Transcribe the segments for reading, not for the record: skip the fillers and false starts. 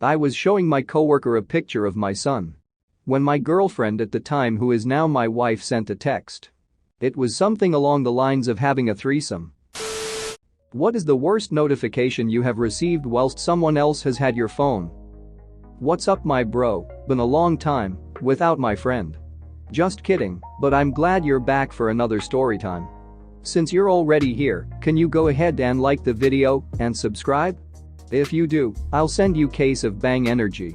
I was showing my coworker a picture of my son when my girlfriend at the time, who is now my wife, sent a text. It was something along the lines of having a threesome. What is the worst notification you have received whilst someone else has had your phone? What's up, my bro? Been a long time without my friend. Just kidding, but I'm glad you're back for another story time. Since you're already here, can you go ahead and like the video and subscribe? If you do, I'll send you case of bang energy.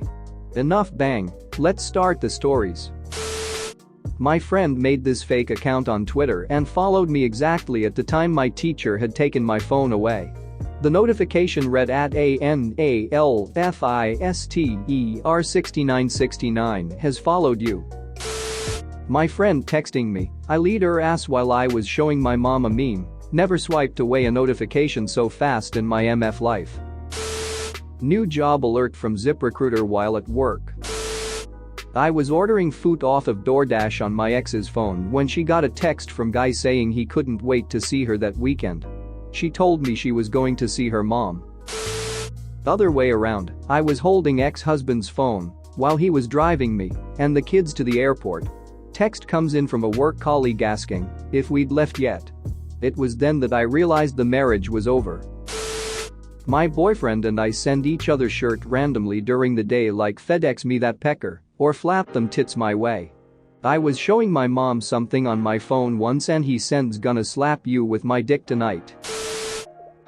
Enough bang, let's start the stories. My friend made this fake account on Twitter and followed me exactly at the time my teacher had taken my phone away. The notification read at ANALFISTER6969 has followed you. My friend texting me, I lead her ass while I was showing my mom a meme. Never swiped away a notification so fast in my MF life. New job alert from ZipRecruiter while at work. I was ordering food off of DoorDash on my ex's phone when she got a text from guy saying he couldn't wait to see her that weekend. She told me she was going to see her mom. Other way around, I was holding ex-husband's phone while he was driving me and the kids to the airport. Text comes in from a work colleague asking if we'd left yet. It was then that I realized the marriage was over. My boyfriend and I send each other shirt randomly during the day, like FedEx me that pecker or flap them tits my way. I was showing my mom something on my phone once and he sends gonna slap you with my dick tonight.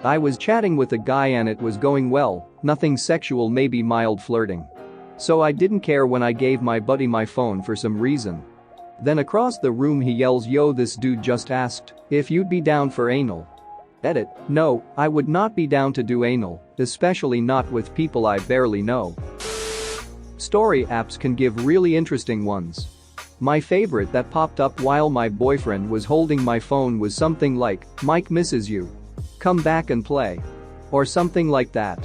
I was chatting with a guy and it was going well, nothing sexual, maybe mild flirting. So I didn't care when I gave my buddy my phone for some reason. Then across the room he yells, "Yo, this dude just asked if you'd be down for anal." Edit: no, I would not be down to do anal, especially not with people I barely know. Story apps can give really interesting ones. My favorite that popped up while my boyfriend was holding my phone was something like, "Mike misses you. Come back and play." Or something like that.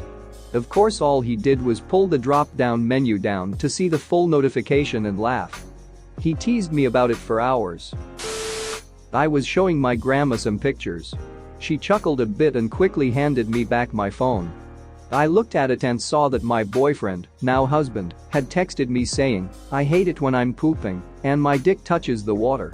Of course, all he did was pull the drop-down menu down to see the full notification and laugh. He teased me about it for hours. I was showing my grandma some pictures. She chuckled a bit and quickly handed me back my phone. I looked at it and saw that my boyfriend, now husband, had texted me saying, "I hate it when I'm pooping and my dick touches the water.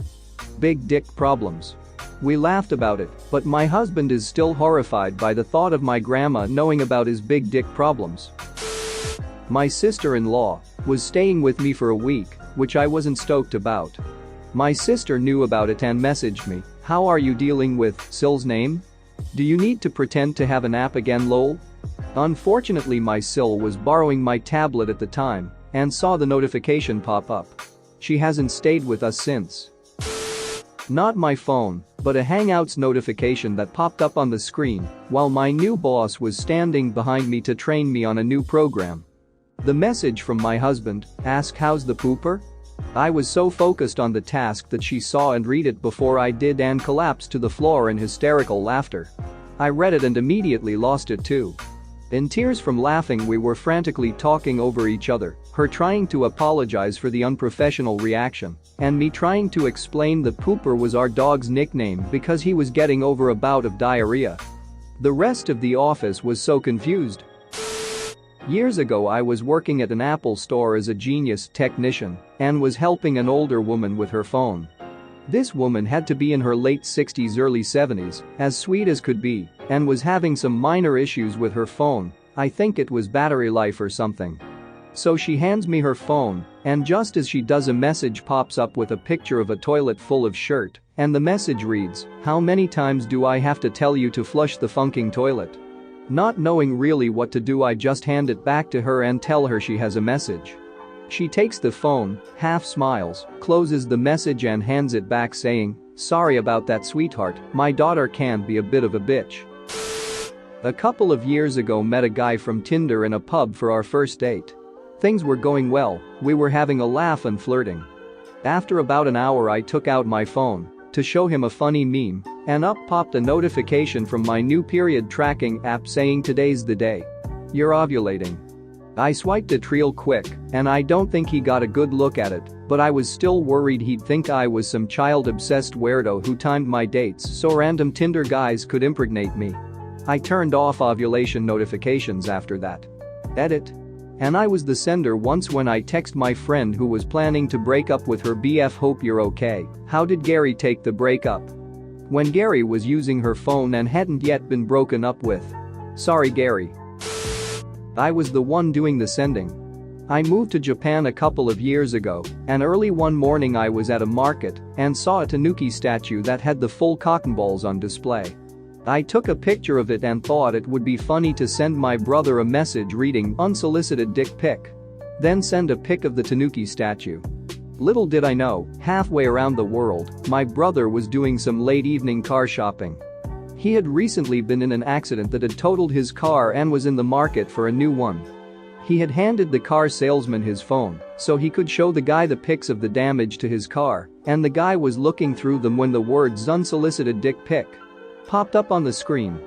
Big dick problems." We laughed about it, but my husband is still horrified by the thought of my grandma knowing about his big dick problems. My sister-in-law was staying with me for a week, which I wasn't stoked about. My sister knew about it and messaged me, "How are you dealing with Sill's name? Do you need to pretend to have an app again, lol?" Unfortunately, my Sill was borrowing my tablet at the time and saw the notification pop up. She hasn't stayed with us since. Not my phone, but a Hangouts notification that popped up on the screen while my new boss was standing behind me to train me on a new program. The message from my husband, "Ask how's the pooper?" I was so focused on the task that she saw and read it before I did and collapsed to the floor in hysterical laughter. I read it and immediately lost it too. In tears from laughing, we were frantically talking over each other, her trying to apologize for the unprofessional reaction, and me trying to explain that Pooper was our dog's nickname because he was getting over a bout of diarrhea. The rest of the office was so confused. Years ago, I was working at an Apple store as a genius technician and was helping an older woman with her phone. This woman had to be in her late 60s, early 70s, as sweet as could be, and was having some minor issues with her phone. I think it was battery life or something. So she hands me her phone, and just as she does, a message pops up with a picture of a toilet full of shirt, and the message reads, "How many times do I have to tell you to flush the funking toilet?" Not knowing really what to do, I just hand it back to her and tell her she has a message. She takes the phone, half smiles, closes the message and hands it back saying, "Sorry about that, sweetheart, my daughter can be a bit of a bitch." A couple of years ago, met a guy from Tinder in a pub for our first date. Things were going well, we were having a laugh and flirting. After about an hour, I took out my phone to show him a funny meme, and up popped a notification from my new period tracking app saying, "Today's the day. You're ovulating." I swiped it real quick, and I don't think he got a good look at it, but I was still worried he'd think I was some child-obsessed weirdo who timed my dates so random Tinder guys could impregnate me. I turned off ovulation notifications after that. Edit: And I was the sender once when I text my friend who was planning to break up with her BF, hope you're okay. How did Gary take the breakup? When Gary was using her phone and hadn't yet been broken up with. Sorry Gary. I was the one doing the sending. I moved to Japan a couple of years ago, and early one morning I was at a market and saw a tanuki statue that had the full cotton balls on display. I took a picture of it and thought it would be funny to send my brother a message reading unsolicited dick pic. Then send a pic of the tanuki statue. Little did I know, halfway around the world, my brother was doing some late evening car shopping. He had recently been in an accident that had totaled his car and was in the market for a new one. He had handed the car salesman his phone so he could show the guy the pics of the damage to his car, and the guy was looking through them when the words unsolicited dick pic popped up on the screen.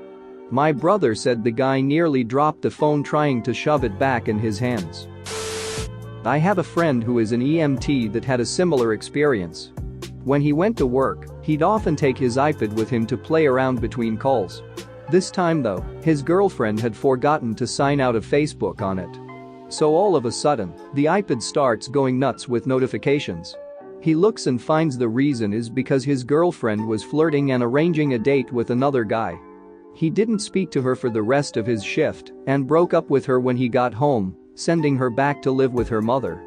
My brother said the guy nearly dropped the phone trying to shove it back in his hands. I have a friend who is an EMT that had a similar experience. When he went to work, he'd often take his iPad with him to play around between calls. This time though, his girlfriend had forgotten to sign out of Facebook on it. So all of a sudden, the iPad starts going nuts with notifications. He looks and finds the reason is because his girlfriend was flirting and arranging a date with another guy. He didn't speak to her for the rest of his shift and broke up with her when he got home, sending her back to live with her mother.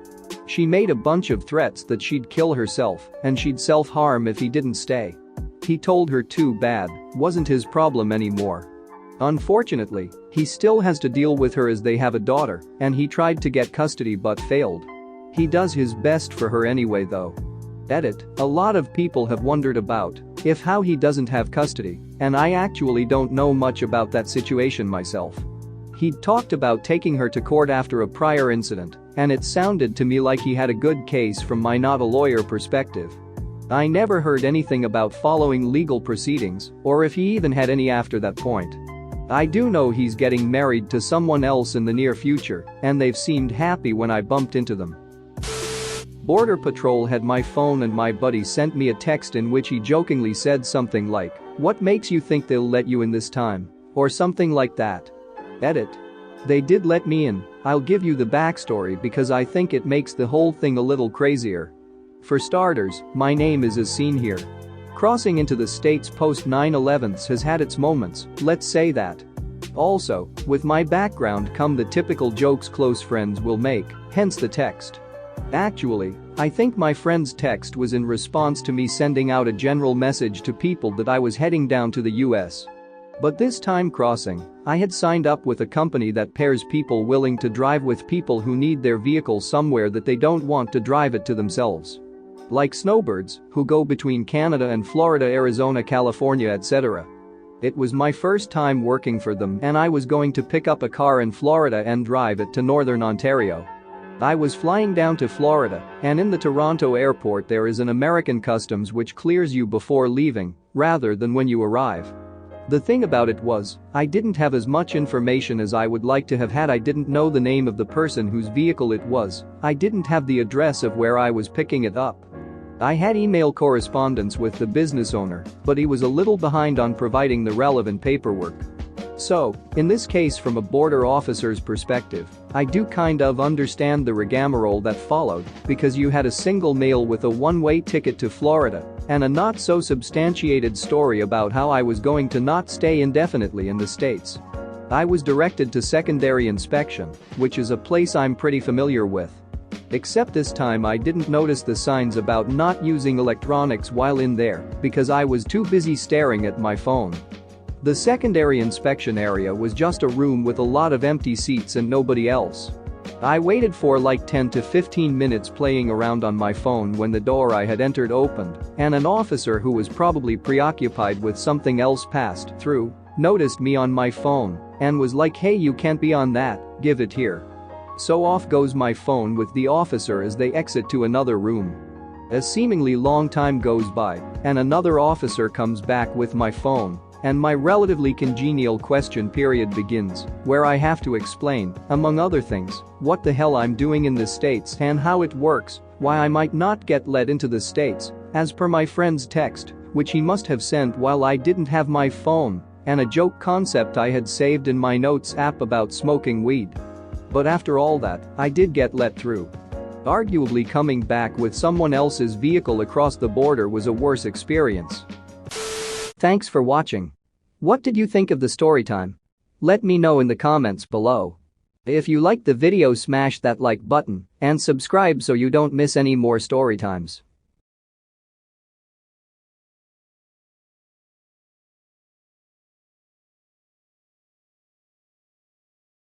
She made a bunch of threats that she'd kill herself and she'd self-harm if he didn't stay. He told her too bad wasn't his problem anymore. Unfortunately, he still has to deal with her as they have a daughter, and he tried to get custody but failed. He does his best for her anyway though. Edit, a lot of people have wondered about if how he doesn't have custody, and I actually don't know much about that situation myself. He'd talked about taking her to court after a prior incident, and it sounded to me like he had a good case from my not a lawyer perspective. I never heard anything about following legal proceedings or if he even had any after that point. I do know he's getting married to someone else in the near future, and they've seemed happy when I bumped into them. Border Patrol had my phone and my buddy sent me a text in which he jokingly said something like, "What makes you think they'll let you in this time?" or something like that. Edit. They did let me in. I'll give you the backstory because I think it makes the whole thing a little crazier. For starters, my name is as seen here. Crossing into the States post 9/11 has had its moments, let's say that. Also, with my background come the typical jokes close friends will make, hence the text. Actually, I think my friend's text was in response to me sending out a general message to people that I was heading down to the US. But this time crossing, I had signed up with a company that pairs people willing to drive with people who need their vehicle somewhere that they don't want to drive it to themselves. Like snowbirds, who go between Canada and Florida, Arizona, California, etc. It was my first time working for them and I was going to pick up a car in Florida and drive it to Northern Ontario. I was flying down to Florida, and in the Toronto airport there is an American customs which clears you before leaving, rather than when you arrive. The thing about it was, I didn't have as much information as I would like to have had. I didn't know the name of the person whose vehicle it was, I didn't have the address of where I was picking it up. I had email correspondence with the business owner, but he was a little behind on providing the relevant paperwork. So, in this case from a border officer's perspective, I do kind of understand the rigmarole that followed because you had a single mail with a one-way ticket to Florida and a not-so-substantiated story about how I was going to not stay indefinitely in the States. I was directed to secondary inspection, which is a place I'm pretty familiar with. Except this time I didn't notice the signs about not using electronics while in there because I was too busy staring at my phone. The secondary inspection area was just a room with a lot of empty seats and nobody else. I waited for like 10 to 15 minutes playing around on my phone when the door I had entered opened and an officer who was probably preoccupied with something else passed through, noticed me on my phone, and was like, "Hey, you can't be on that, give it here." So off goes my phone with the officer as they exit to another room. A seemingly long time goes by and another officer comes back with my phone. And my relatively congenial question period begins, where I have to explain, among other things, what the hell I'm doing in the States and how it works, why I might not get let into the States, as per my friend's text, which he must have sent while I didn't have my phone, and a joke concept I had saved in my notes app about smoking weed. But after all that, I did get let through. Arguably coming back with someone else's vehicle across the border was a worse experience. Thanks for watching. What did you think of the story time? Let me know in the comments below. If you liked the video, smash that like button and subscribe so you don't miss any more story times.